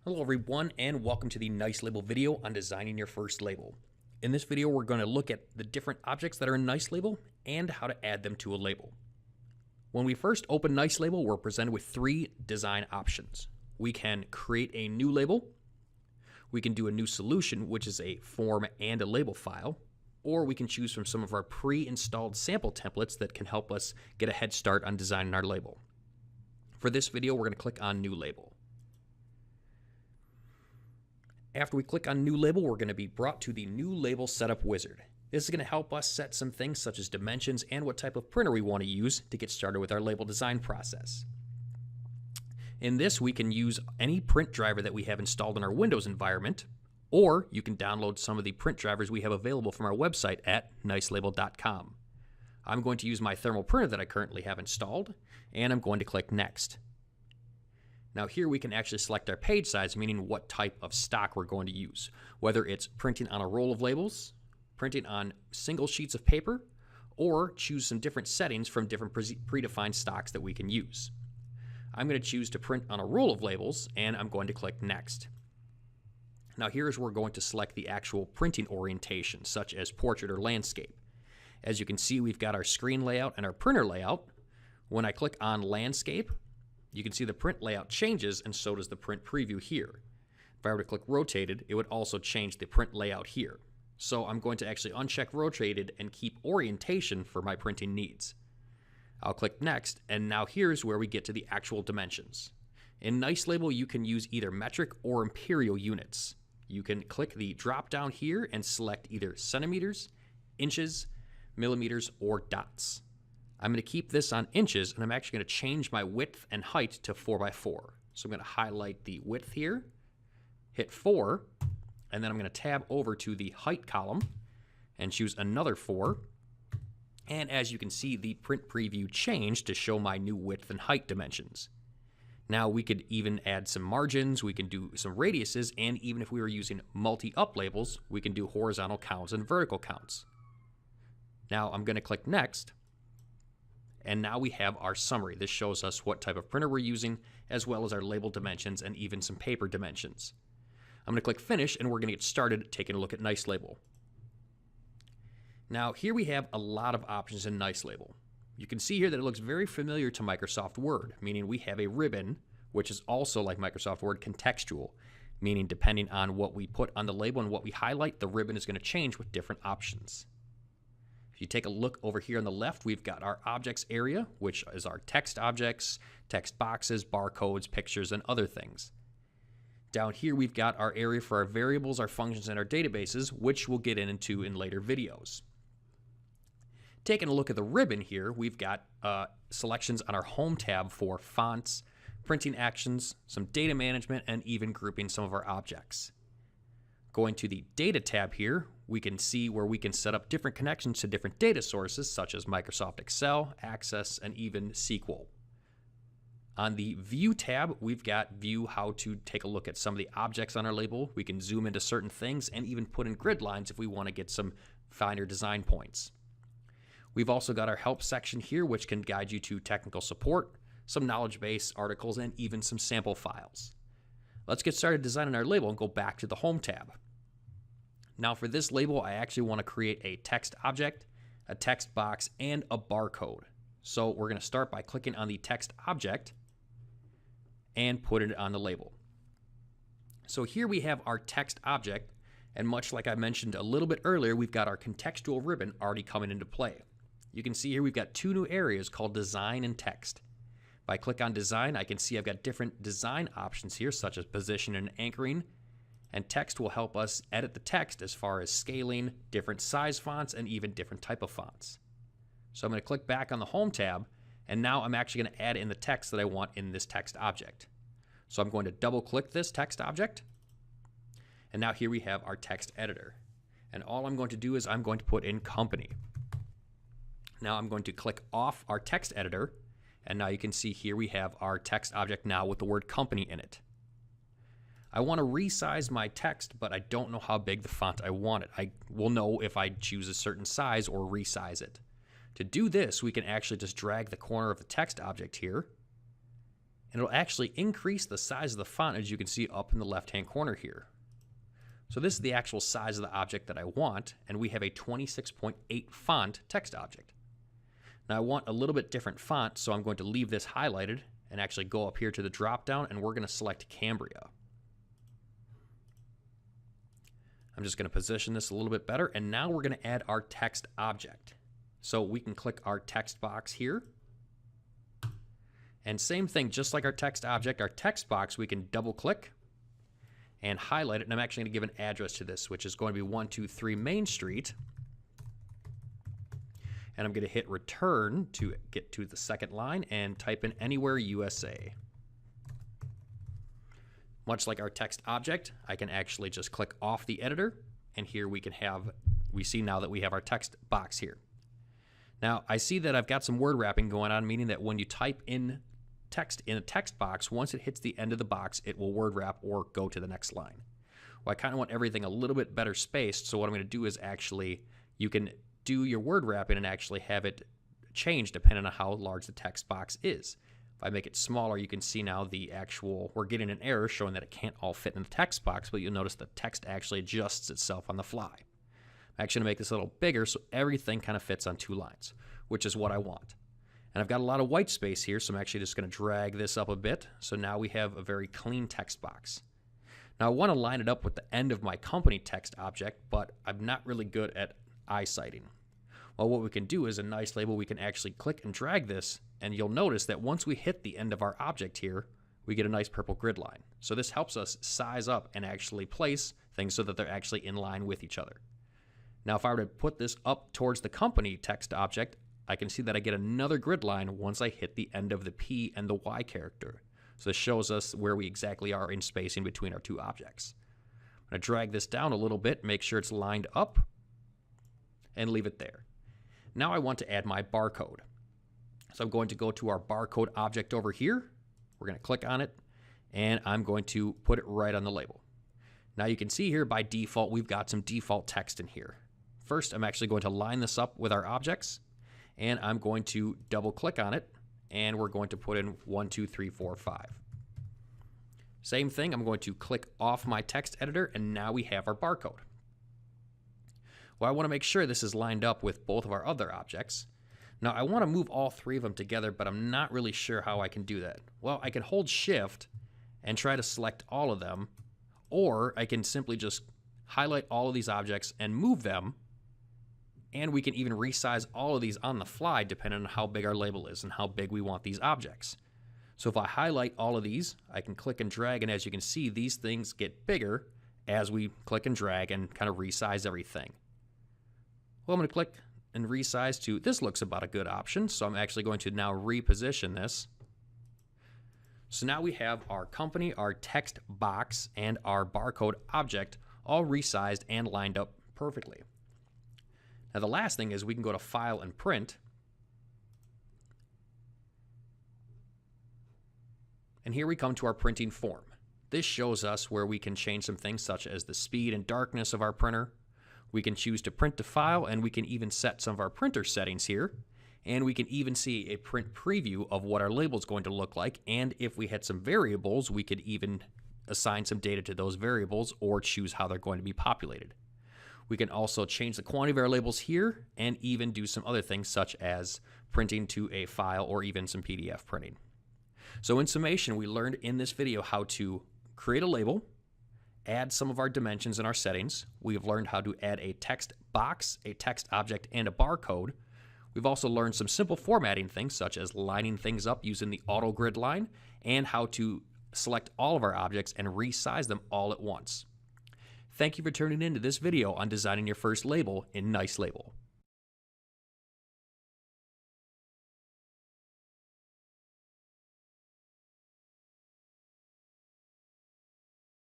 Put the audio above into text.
Hello everyone, and welcome to the NiceLabel video on designing your first label. In this video, we're going to look at the different objects that are in NiceLabel and how to add them to a label. When we first open NiceLabel, we're presented with three design options. We can create a new label, we can do a new solution, which is a form and a label file, or we can choose from some of our pre-installed sample templates that can help us get a head start on designing our label. For this video, we're going to click on New Label. After we click on New Label, we're going to be brought to the New Label Setup Wizard. This is going to help us set some things such as dimensions and what type of printer we want to use to get started with our label design process. In this, we can use any print driver that we have installed in our Windows environment, or you can download some of the print drivers we have available from our website at NiceLabel.com. I'm going to use my thermal printer that I currently have installed, and I'm going to click Next. Now here we can actually select our page size, meaning what type of stock we're going to use, whether it's printing on a roll of labels, printing on single sheets of paper, or choose some different settings from different predefined stocks that we can use. I'm going to choose to print on a roll of labels, and I'm going to click Next. Now here's where we're going to select the actual printing orientation, such as portrait or landscape. As you can see, we've got our screen layout and our printer layout. When I click on Landscape, you can see the print layout changes, and so does the print preview here. If I were to click Rotated, it would also change the print layout here. So I'm going to actually uncheck Rotated and keep orientation for my printing needs. I'll click Next, and now here's where we get to the actual dimensions. In NiceLabel, you can use either metric or imperial units. You can click the drop down here and select either centimeters, inches, millimeters, or dots. I'm going to keep this on inches, and I'm actually going to change my width and height to 4x4. So I'm going to highlight the width here, hit 4, and then I'm going to tab over to the height column and choose another 4. And as you can see, the print preview changed to show my new width and height dimensions. Now we could even add some margins, we can do some radiuses, and even if we were using multi-up labels, we can do horizontal counts and vertical counts. Now I'm going to click Next. And now we have our summary. This shows us what type of printer we're using, as well as our label dimensions and even some paper dimensions. I'm going to click Finish, and we're going to get started taking a look at NiceLabel. Now here we have a lot of options in NiceLabel. You can see here that it looks very familiar to Microsoft Word, meaning we have a ribbon, which is also like Microsoft Word contextual, meaning depending on what we put on the label and what we highlight, the ribbon is going to change with different options. If you take a look over here on the left, we've got our objects area, which is our text objects, text boxes, barcodes, pictures, and other things. Down here, we've got our area for our variables, our functions, and our databases, which we'll get into in later videos. Taking a look at the ribbon here, we've got selections on our Home tab for fonts, printing actions, some data management, and even grouping some of our objects. Going to the Data tab here, we can see where we can set up different connections to different data sources such as Microsoft Excel, Access, and even SQL. On the View tab, we've got View how to take a look at some of the objects on our label. We can zoom into certain things and even put in grid lines if we want to get some finer design points. We've also got our Help section here, which can guide you to technical support, some knowledge base articles, and even some sample files. Let's get started designing our label and go back to the Home tab. Now for this label, I actually want to create a text object, a text box, and a barcode. So we're going to start by clicking on the text object and put it on the label. So here we have our text object, and much like I mentioned a little bit earlier, we've got our contextual ribbon already coming into play. You can see here we've got two new areas called Design and Text. If I click on Design, I can see I've got different design options here, such as position and anchoring, and text will help us edit the text as far as scaling, different size fonts, and even different type of fonts. So I'm going to click back on the Home tab, and now I'm actually going to add in the text that I want in this text object. So I'm going to double click this text object, and now here we have our text editor. And all I'm going to do is I'm going to put in company. Now I'm going to click off our text editor, and now you can see here we have our text object now with the word company in it. I want to resize my text, but I don't know how big the font I want it. I will know if I choose a certain size or resize it. To do this, we can actually just drag the corner of the text object here and it'll actually increase the size of the font, as you can see up in the left-hand corner here. So this is the actual size of the object that I want, and we have a 26.8 font text object. Now I want a little bit different font, so I'm going to leave this highlighted and actually go up here to the drop down, and we're going to select Cambria. I'm just going to position this a little bit better, and now we're going to add our text object. So we can click our text box here. And same thing, just like our text object, our text box, we can double click and highlight it. And I'm actually going to give an address to this, which is going to be 123 Main Street. And I'm going to hit return to get to the second line and type in anywhere USA. Much like our text object, I can actually just click off the editor, and here we see now that we have our text box here. Now, I see that I've got some word wrapping going on, meaning that when you type in text in a text box, once it hits the end of the box, it will word wrap or go to the next line. Well, I kind of want everything a little bit better spaced, so what I'm going to do is actually, you can do your word wrapping and actually have it change depending on how large the text box is. If I make it smaller, you can see now we're getting an error showing that it can't all fit in the text box, but you'll notice the text actually adjusts itself on the fly. I'm actually going to make this a little bigger so everything kind of fits on 2 lines, which is what I want. And I've got a lot of white space here, so I'm actually just going to drag this up a bit. So now we have a very clean text box. Now I want to line it up with the end of my company text object, but I'm not really good at eyesighting. Well, what we can do is in NiceLabel, we can actually click and drag this, and you'll notice that once we hit the end of our object here, we get a nice purple grid line. So this helps us size up and actually place things so that they're actually in line with each other. Now, if I were to put this up towards the company text object, I can see that I get another grid line once I hit the end of the P and the Y character. So this shows us where we exactly are in spacing between our 2 objects. I'm going to drag this down a little bit, make sure it's lined up, and leave it there. Now I want to add my barcode. So I'm going to go to our barcode object over here. We're going to click on it, and I'm going to put it right on the label. Now you can see here by default, we've got some default text in here. First, I'm actually going to line this up with our objects, and I'm going to double click on it, and we're going to put in 1, 2, 3, 4, 5. Same thing, I'm going to click off my text editor, and now we have our barcode. Well, I want to make sure this is lined up with both of our other objects. Now, I want to move all 3 of them together, but I'm not really sure how I can do that. Well, I can hold Shift and try to select all of them, or I can simply just highlight all of these objects and move them, and we can even resize all of these on the fly depending on how big our label is and how big we want these objects. So if I highlight all of these, I can click and drag, and as you can see, these things get bigger as we click and drag and kind of resize everything. Well, I'm going to click and resize to, this looks about a good option, so I'm actually going to now reposition this. So now we have our company, our text box, and our barcode object all resized and lined up perfectly. Now the last thing is we can go to File and Print, and here we come to our printing form. This shows us where we can change some things such as the speed and darkness of our printer. We can choose to print to file, and we can even set some of our printer settings here. And we can even see a print preview of what our label is going to look like. And if we had some variables, we could even assign some data to those variables or choose how they're going to be populated. We can also change the quantity of our labels here and even do some other things such as printing to a file or even some PDF printing. So in summation, we learned in this video how to create a label, add some of our dimensions in our settings. We've learned how to add a text box, a text object, and a barcode. We've also learned some simple formatting things such as lining things up using the auto grid line and how to select all of our objects and resize them all at once. Thank you for tuning in to this video on designing your first label in NiceLabel.